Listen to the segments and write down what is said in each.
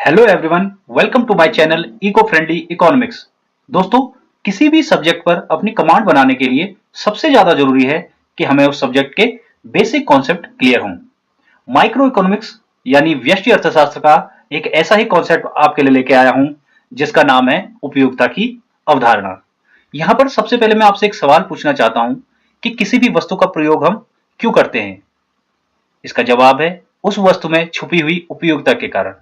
Hello everyone, welcome to my channel eco friendly economics. दोस्तों, किसी भी सब्जेक्ट पर अपनी कमांड बनाने के लिए सबसे ज्यादा जरूरी है कि हमें उस सब्जेक्ट के बेसिक कॉन्सेप्ट क्लियर हों। माइक्रो इकोनॉमिक्स यानी व्यष्टि अर्थशास्त्र का एक ऐसा ही कॉन्सेप्ट आपके लिए लेके आया हूं जिसका नाम है उपयोगिता की अवधारणा। यहां पर सबसे पहले मैं आपसे एक सवाल पूछना चाहता हूं कि किसी भी वस्तु का प्रयोग हम क्यों करते हैं। इसका जवाब है उस वस्तु में छुपी हुई उपयोगिता के कारण।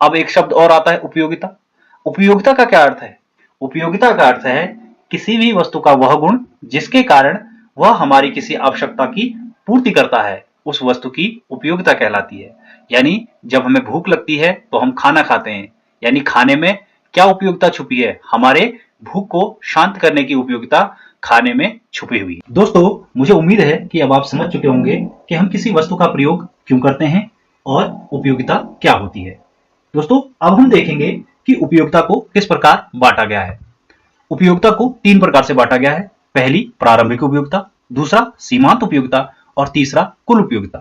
अब एक शब्द और आता है उपयोगिता। उपयोगिता का क्या अर्थ है? उपयोगिता का अर्थ है किसी भी वस्तु का वह गुण जिसके कारण वह हमारी किसी आवश्यकता की पूर्ति करता है, उस वस्तु की उपयोगिता कहलाती है। यानी जब हमें भूख लगती है तो हम खाना खाते हैं, यानी खाने में क्या उपयोगिता छुपी है? हमारे भूख को शांत करने की उपयोगिता खाने में छुपी हुई है। दोस्तों, मुझे उम्मीद है कि अब आप समझ चुके होंगे कि हम किसी वस्तु का प्रयोग क्यों करते हैं और उपयोगिता क्या होती है। दोस्तों, अब हम देखेंगे कि उपयोगिता को किस प्रकार बांटा गया है। उपयोगिता को तीन प्रकार से बांटा गया है। पहली प्रारंभिक उपयोगिता, दूसरा सीमांत उपयोगिता और तीसरा कुल उपयोगिता।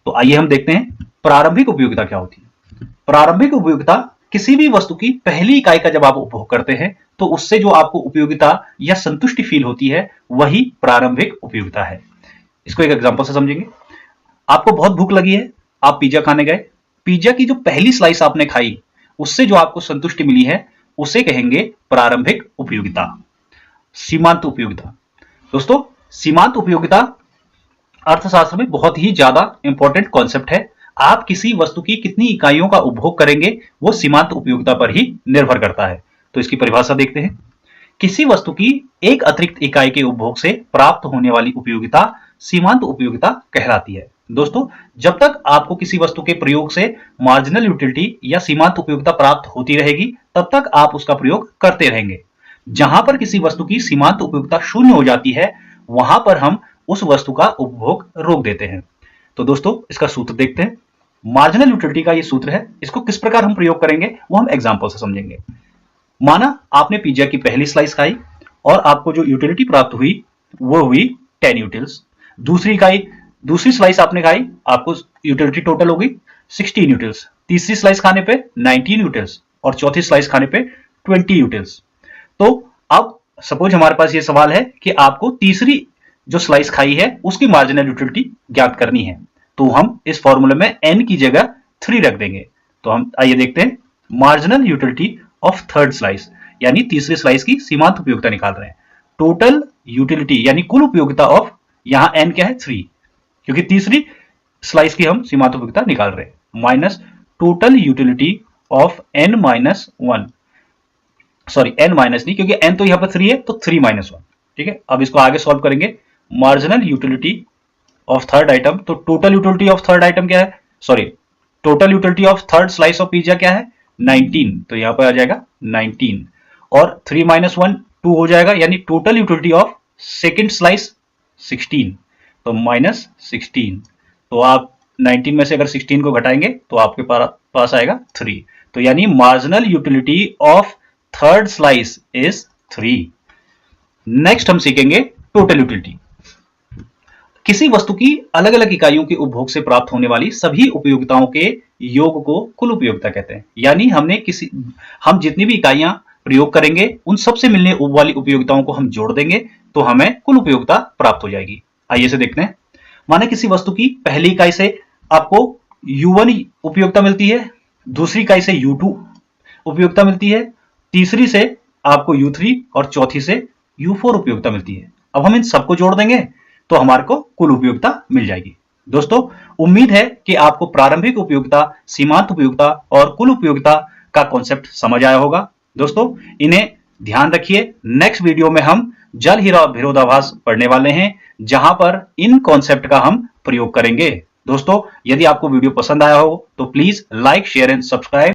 तो आइए हम देखते हैं प्रारंभिक उपयोगिता क्या होती है। प्रारंभिक उपयोगिता किसी भी वस्तु की पहली इकाई का जब आप उपभोग करते हैं तो उससे जो आपको उपयोगिता या संतुष्टि फील होती है वही प्रारंभिक उपयोगिता है। इसको एक एग्जांपल से समझेंगे। आपको बहुत भूख लगी है, आप पिज्जा खाने गए। पिज्जा की जो पहली स्लाइस आपने खाई उससे जो आपको संतुष्टि मिली है उसे कहेंगे प्रारंभिक उपयोगिता। सीमांत उपयोगिता। दोस्तों, सीमांत उपयोगिता अर्थशास्त्र में बहुत ही ज्यादा इंपॉर्टेंट कॉन्सेप्ट है। आप किसी वस्तु की कितनी इकाइयों का उपभोग करेंगे वो सीमांत उपयोगिता पर ही निर्भर करता है। तो इसकी परिभाषा देखते हैं। किसी वस्तु की एक अतिरिक्त इकाई के उपभोग से प्राप्त होने वाली उपयोगिता सीमांत उपयोगिता कहलाती है। दोस्तों, जब तक आपको किसी वस्तु के प्रयोग से मार्जिनल यूटिलिटी या सीमांत उपयोगिता प्राप्त होती रहेगी तब तक आप उसका प्रयोग करते रहेंगे। जहां पर किसी वस्तु की सीमांत उपयोगिता शून्य हो जाती है वहां पर हम उस वस्तु का उपभोग रोक देते हैं। तो दोस्तों, इसका सूत्र देखते हैं। मार्जिनल यूटिलिटी का ये सूत्र है। इसको किस प्रकार हम प्रयोग करेंगे वो हम एग्जाम्पल से समझेंगे। माना आपने पिज्जा की पहली स्लाइस खाई और आपको जो यूटिलिटी प्राप्त हुई वो हुई 10 यूटिल्स। दूसरी स्लाइस आपने खाई, आपको यूटिलिटी टोटल होगी 16 यूटिल्स। तीसरी स्लाइस खाने पे 19 यूटिल्स और चौथी स्लाइस खाने पे 20 यूटिल्स। तो अब सपोज हमारे पास ये सवाल है कि आपको तीसरी जो स्लाइस खाई है उसकी मार्जिनल यूटिलिटी ज्ञात करनी है। तो हम इस फॉर्मूले में n की जगह 3 रख देंगे। तो हम आइए देखते हैं। Marginal utility of third slice यानी तीसरी स्लाइस की सीमांत उपयोगिता निकाल रहे हैं। टोटल यूटिलिटी यानी कुल उपयोगिता ऑफ, यहां n क्या है 3, क्योंकि तीसरी स्लाइस की हम सीमांत उपयोगिता निकाल रहे हैं, minus total utility of n minus 1, sorry n minus नहीं क्योंकि n तो यहां पर 3 है तो 3 माइनस 1। ठीक है, अब इसको आगे सॉल्व करेंगे। Marginal utility of third item, तो total utility of third item क्या है, sorry total utility of third slice of pizza क्या है 19, तो यहां पर आ जाएगा 19 और 3 माइनस 1 2 हो जाएगा, यानी total utility of second slice 16, तो माइनस 16। तो आप 19 में से अगर 16 को घटाएंगे तो आपके पास आएगा 3। तो यानी marginal utility of third slice is 3। Next हम सीखेंगे टोटल यूटिलिटी। किसी वस्तु की अलग अलग इकाइयों के उपभोग से प्राप्त होने वाली सभी उपयोगिताओं के योग को कुल उपयोगिता कहते हैं। यानी हम जितनी भी इकाइयां प्रयोग करेंगे उन सबसे मिलने वाली उपयोगिताओं को हम जोड़ देंगे तो हमें कुल उपयोगिता प्राप्त हो जाएगी। आइए से देखते हैं। माने किसी वस्तु की पहली इकाई से आपको U1 उपयोगिता मिलती है, दूसरी इकाई से U2 उपयोगिता मिलती है, तीसरी से आपको U3 और चौथी से U4 उपयोगिता मिलती है। अब हम इन सबको जोड़ देंगे तो हमारे को कुल उपयोगिता मिल जाएगी। दोस्तों, उम्मीद है कि आपको प्रारंभिक उपयोगिता, सीमांत उपयोगिता और कुल उपयोगिता का कॉन्सेप्ट समझ आया होगा। दोस्तों, इन्हें ध्यान रखिए। नेक्स्ट वीडियो में हम जल विरोधाभास पढ़ने वाले हैं जहां पर इन कॉन्सेप्ट का हम प्रयोग करेंगे। दोस्तों, यदि आपको वीडियो पसंद आया हो तो please like, share and subscribe.